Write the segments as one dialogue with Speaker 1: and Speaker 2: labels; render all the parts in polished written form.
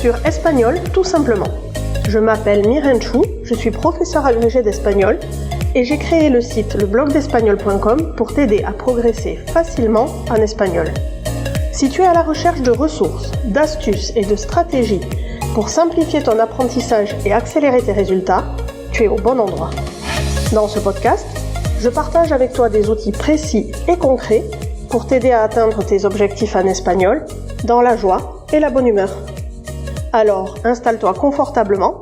Speaker 1: sur Espagnol tout simplement. Je m'appelle Miren Chou, je suis professeure agrégée d'espagnol et j'ai créé le site leblogdespagnol.com pour t'aider à progresser facilement en espagnol. Si tu es à la recherche de ressources, d'astuces et de stratégies pour simplifier ton apprentissage et accélérer tes résultats, tu es au bon endroit. Dans ce podcast, je partage avec toi des outils précis et concrets pour t'aider à atteindre tes objectifs en espagnol dans la joie et la bonne humeur. Alors, installe-toi confortablement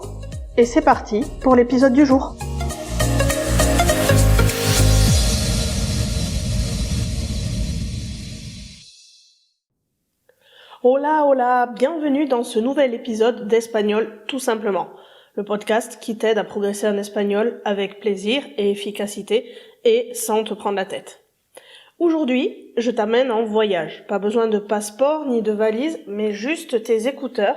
Speaker 1: et c'est parti pour l'épisode du jour. Hola, hola, bienvenue dans ce nouvel épisode d'Espagnol tout simplement, le podcast qui t'aide à progresser en espagnol avec plaisir et efficacité et sans te prendre la tête. Aujourd'hui, je t'amène en voyage. Pas besoin de passeport ni de valise, mais juste tes écouteurs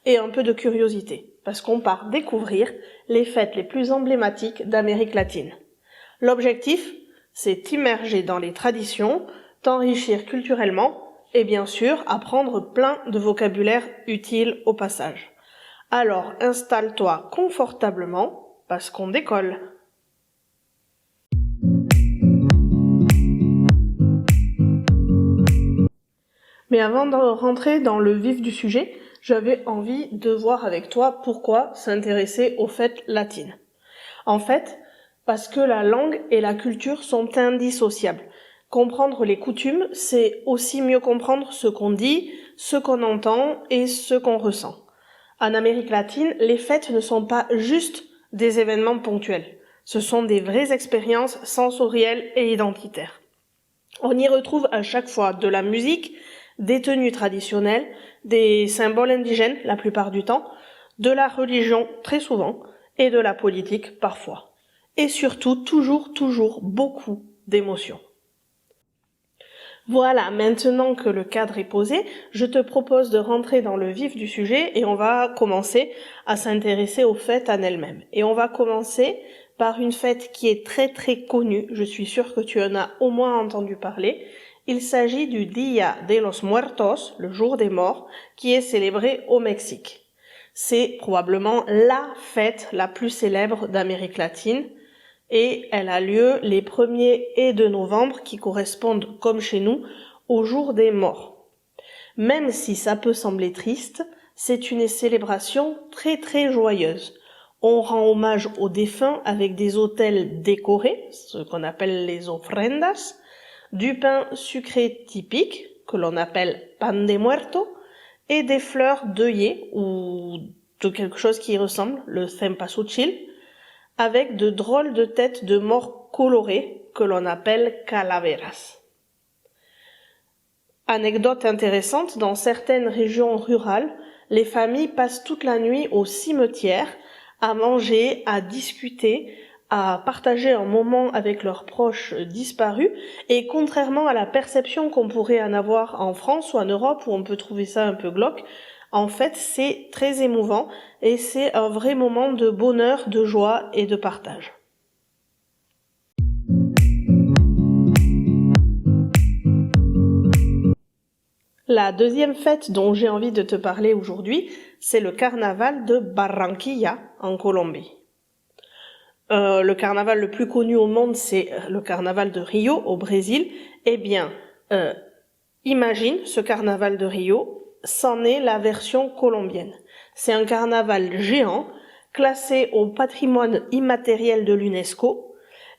Speaker 1: et un peu de curiosité, parce qu'on part découvrir les fêtes les plus emblématiques d'Amérique latine. L'objectif, c'est t'immerger dans les traditions, t'enrichir culturellement et bien sûr apprendre plein de vocabulaire utile au passage. Alors installe-toi confortablement, parce qu'on décolle. Mais avant de rentrer dans le vif du sujet, j'avais envie de voir avec toi pourquoi s'intéresser aux fêtes latines. En fait, parce que la langue et la culture sont indissociables. Comprendre les coutumes, c'est aussi mieux comprendre ce qu'on dit, ce qu'on entend et ce qu'on ressent. En Amérique latine, les fêtes ne sont pas juste des événements ponctuels. Ce sont des vraies expériences sensorielles et identitaires. On y retrouve à chaque fois de la musique, des tenues traditionnelles, des symboles indigènes la plupart du temps, de la religion très souvent et de la politique parfois. Et surtout, toujours beaucoup d'émotions. Voilà, maintenant que le cadre est posé, je te propose de rentrer dans le vif du sujet et on va commencer à s'intéresser aux fêtes en elles-mêmes. Et on va commencer par une fête qui est très connue, je suis sûre que tu en as au moins entendu parler. Il s'agit du Día de los Muertos, le jour des morts, qui est célébré au Mexique. C'est probablement la fête la plus célèbre d'Amérique latine et elle a lieu les 1er et 2 novembre qui correspondent, comme chez nous, au jour des morts. Même si ça peut sembler triste, c'est une célébration très joyeuse. On rend hommage aux défunts avec des autels décorés, ce qu'on appelle les ofrendas, du pain sucré typique, que l'on appelle pan de muerto, et des fleurs deuillées, ou de quelque chose qui y ressemble, le cempasúchil, avec de drôles de têtes de morts colorées, que l'on appelle calaveras. Anecdote intéressante, dans certaines régions rurales, les familles passent toute la nuit au cimetière, à manger, à discuter, à partager un moment avec leurs proches disparus, et contrairement à la perception qu'on pourrait en avoir en France ou en Europe où on peut trouver ça un peu glauque, en fait c'est très émouvant et c'est un vrai moment de bonheur, de joie et de partage. La deuxième fête dont j'ai envie de te parler aujourd'hui, c'est le carnaval de Barranquilla en Colombie. Le carnaval le plus connu au monde, c'est le carnaval de Rio au Brésil. Eh bien, imagine ce carnaval de Rio, c'en est la version colombienne. C'est un carnaval géant, classé au patrimoine immatériel de l'UNESCO,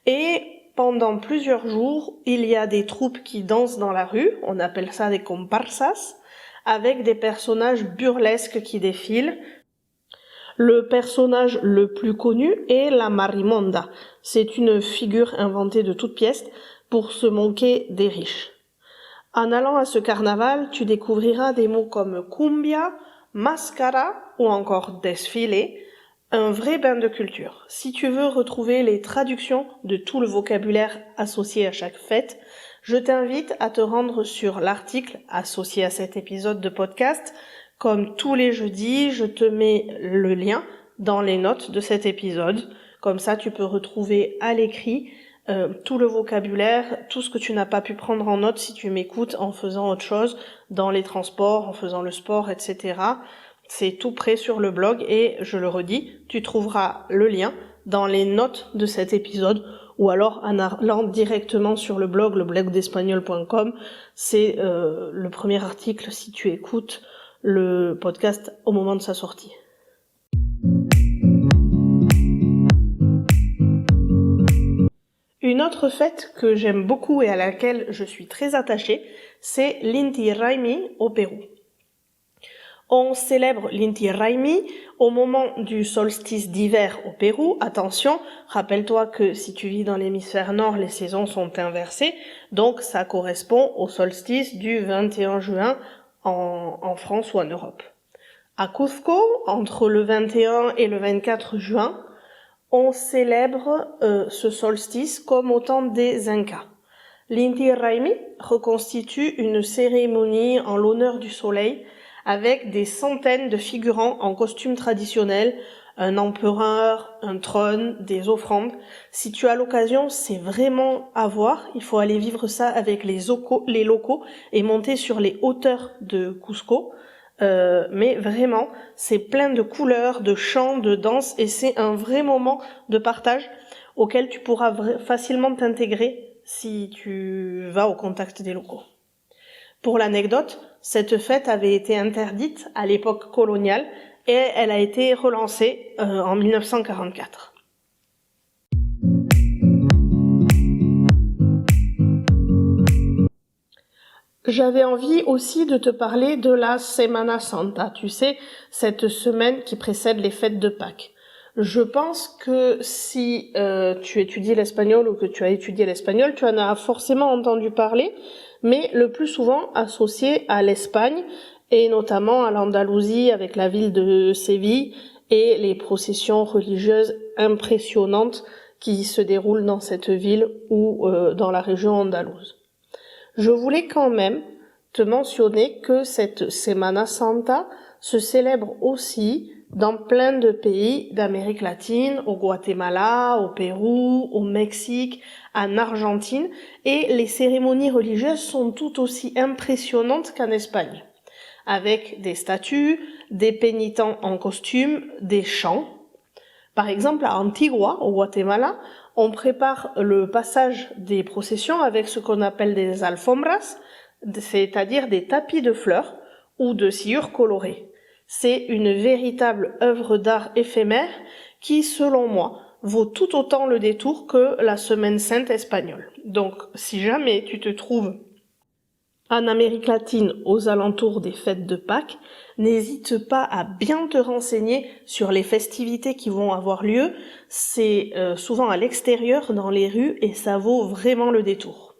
Speaker 1: et pendant plusieurs jours, il y a des troupes qui dansent dans la rue, on appelle ça des comparsas, avec des personnages burlesques qui défilent. Le personnage le plus connu est la Marimonda. C'est une figure inventée de toutes pièces pour se moquer des riches. En allant à ce carnaval, tu découvriras des mots comme cumbia, mascara ou encore desfile, un vrai bain de culture. Si tu veux retrouver les traductions de tout le vocabulaire associé à chaque fête, je t'invite à te rendre sur l'article associé à cet épisode de podcast. Comme tous les jeudis, je te mets le lien dans les notes de cet épisode. Comme ça, tu peux retrouver à l'écrit tout le vocabulaire, tout ce que tu n'as pas pu prendre en note si tu m'écoutes en faisant autre chose, dans les transports, en faisant le sport, etc. C'est tout prêt sur le blog et je le redis, tu trouveras le lien dans les notes de cet épisode ou alors en allant directement sur le blog leblogdespagnol.com. C'est le premier article si tu écoutes le podcast au moment de sa sortie. Une autre fête que j'aime beaucoup et à laquelle je suis très attachée, c'est l'Inti Raymi au Pérou. On célèbre l'Inti Raymi au moment du solstice d'hiver au Pérou. Attention, rappelle-toi que si tu vis dans l'hémisphère nord, les saisons sont inversées, donc ça correspond au solstice du 21 juin en France ou en Europe. À Cusco, entre le 21 et le 24 juin, on célèbre ce solstice comme au temps des Incas. L'Inti Raymi reconstitue une cérémonie en l'honneur du soleil avec des centaines de figurants en costumes traditionnels, un empereur, un trône, des offrandes. Si tu as l'occasion, c'est vraiment à voir. Il faut aller vivre ça avec les locaux et monter sur les hauteurs de Cusco. Mais vraiment, c'est plein de couleurs, de chants, de danse et c'est un vrai moment de partage auquel tu pourras facilement t'intégrer si tu vas au contact des locaux. Pour l'anecdote, cette fête avait été interdite à l'époque coloniale et elle a été relancée en 1944. J'avais envie aussi de te parler de la Semana Santa, tu sais, cette semaine qui précède les fêtes de Pâques. Je pense que si tu étudies l'espagnol ou que tu as étudié l'espagnol, tu en as forcément entendu parler, mais le plus souvent associé à l'Espagne et notamment à l'Andalousie avec la ville de Séville et les processions religieuses impressionnantes qui se déroulent dans cette ville ou dans la région andalouse. Je voulais quand même te mentionner que cette Semana Santa se célèbre aussi dans plein de pays d'Amérique latine, au Guatemala, au Pérou, au Mexique, en Argentine, et les cérémonies religieuses sont tout aussi impressionnantes qu'en Espagne, avec des statues, des pénitents en costume, des chants. Par exemple, à Antigua, au Guatemala, on prépare le passage des processions avec ce qu'on appelle des alfombras, c'est-à-dire des tapis de fleurs ou de sciures colorées. C'est une véritable œuvre d'art éphémère qui, selon moi, vaut tout autant le détour que la Semaine Sainte espagnole. Donc, si jamais tu te trouves en Amérique latine aux alentours des fêtes de Pâques, n'hésite pas à bien te renseigner sur les festivités qui vont avoir lieu. C'est souvent à l'extérieur, dans les rues, et ça vaut vraiment le détour.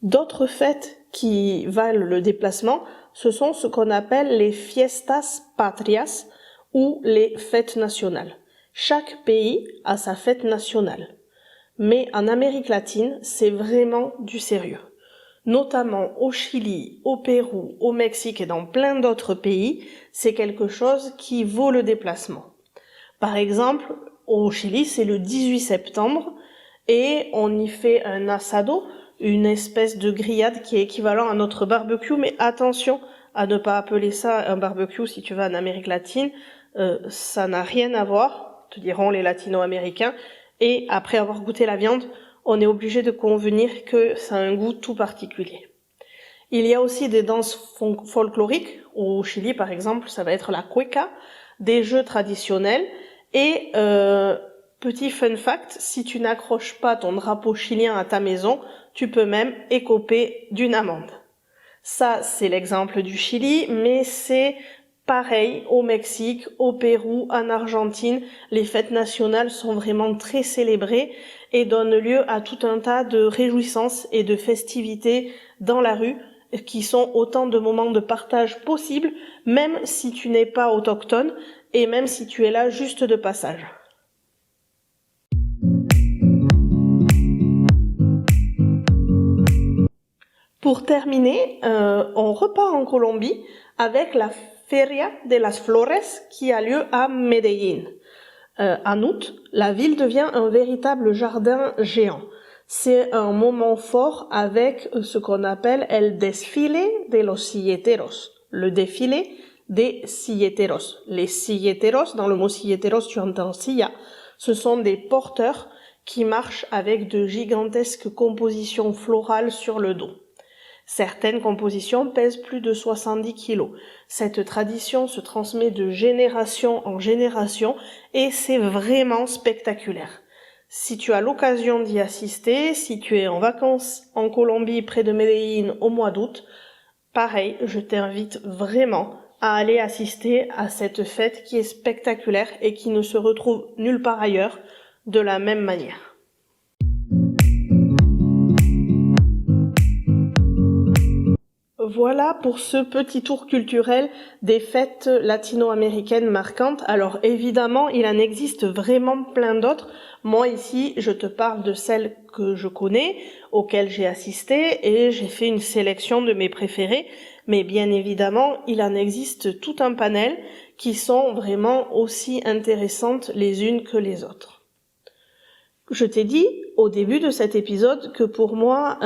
Speaker 1: D'autres fêtes qui valent le déplacement, ce sont ce qu'on appelle les fiestas patrias ou les fêtes nationales. Chaque pays a sa fête nationale. Mais en Amérique latine, c'est vraiment du sérieux. Notamment au Chili, au Pérou, au Mexique et dans plein d'autres pays, c'est quelque chose qui vaut le déplacement. Par exemple, au Chili, c'est le 18 septembre et on y fait un asado, une espèce de grillade qui est équivalent à notre barbecue, mais attention à ne pas appeler ça un barbecue si tu vas en Amérique latine, ça n'a rien à voir, te diront les latino-américains, et après avoir goûté la viande, on est obligé de convenir que ça a un goût tout particulier. Il y a aussi des danses folkloriques, au Chili par exemple, ça va être la cueca, des jeux traditionnels, et petit fun fact, si tu n'accroches pas ton drapeau chilien à ta maison, tu peux même écoper d'une amende. Ça, c'est l'exemple du Chili, mais c'est pareil au Mexique, au Pérou, en Argentine. Les fêtes nationales sont vraiment très célébrées et donnent lieu à tout un tas de réjouissances et de festivités dans la rue qui sont autant de moments de partage possibles, même si tu n'es pas autochtone et même si tu es là juste de passage. Pour terminer, on repart en Colombie avec la Feria de las Flores qui a lieu à Medellín. En août, la ville devient un véritable jardin géant. c'est un moment fort avec ce qu'on appelle el desfile de los silleteros, le défilé des silleteros. Les silleteros, dans le mot silleteros, tu entends silla, ce sont des porteurs qui marchent avec de gigantesques compositions florales sur le dos. Certaines compositions pèsent plus de 70 kilos. Cette tradition se transmet de génération en génération et c'est vraiment spectaculaire. Si tu as l'occasion d'y assister, si tu es en vacances en Colombie près de Medellín au mois d'août, pareil, je t'invite vraiment à aller assister à cette fête qui est spectaculaire et qui ne se retrouve nulle part ailleurs de la même manière. Voilà pour ce petit tour culturel des fêtes latino-américaines marquantes. Alors évidemment, il en existe vraiment plein d'autres. Moi ici, je te parle de celles que je connais, auxquelles j'ai assisté et j'ai fait une sélection de mes préférées. Mais bien évidemment, il en existe tout un panel qui sont vraiment aussi intéressantes les unes que les autres. Je t'ai dit au début de cet épisode que pour moi,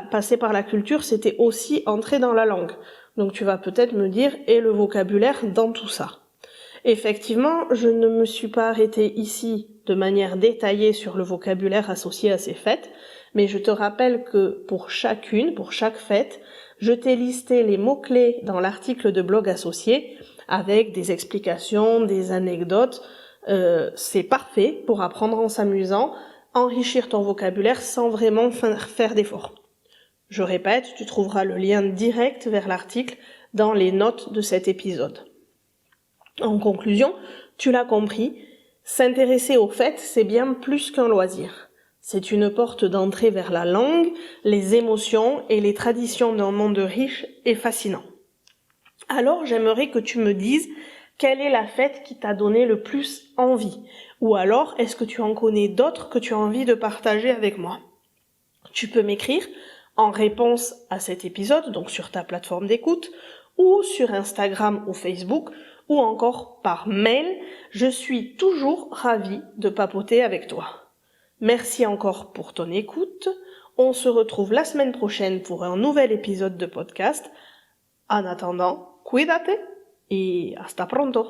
Speaker 1: passer par la culture, c'était aussi entrer dans la langue. Donc tu vas peut-être me dire, et le vocabulaire dans tout ça? Effectivement, je ne me suis pas arrêtée ici de manière détaillée sur le vocabulaire associé à ces fêtes, mais je te rappelle que pour chaque fête, je t'ai listé les mots-clés dans l'article de blog associé, avec des explications, des anecdotes. C'est parfait pour apprendre en s'amusant, enrichir ton vocabulaire sans vraiment faire d'efforts. Je répète, tu trouveras le lien direct vers l'article dans les notes de cet épisode. En conclusion, tu l'as compris, s'intéresser aux fêtes, c'est bien plus qu'un loisir. C'est une porte d'entrée vers la langue, les émotions et les traditions d'un monde riche et fascinant. Alors, j'aimerais que tu me dises quelle est la fête qui t'a donné le plus envie? Ou alors, est-ce que tu en connais d'autres que tu as envie de partager avec moi? Tu peux m'écrire en réponse à cet épisode, donc sur ta plateforme d'écoute, ou sur Instagram ou Facebook, ou encore par mail. Je suis toujours ravie de papoter avec toi. Merci encore pour ton écoute. On se retrouve la semaine prochaine pour un nouvel épisode de podcast. En attendant, cuídate y hasta pronto.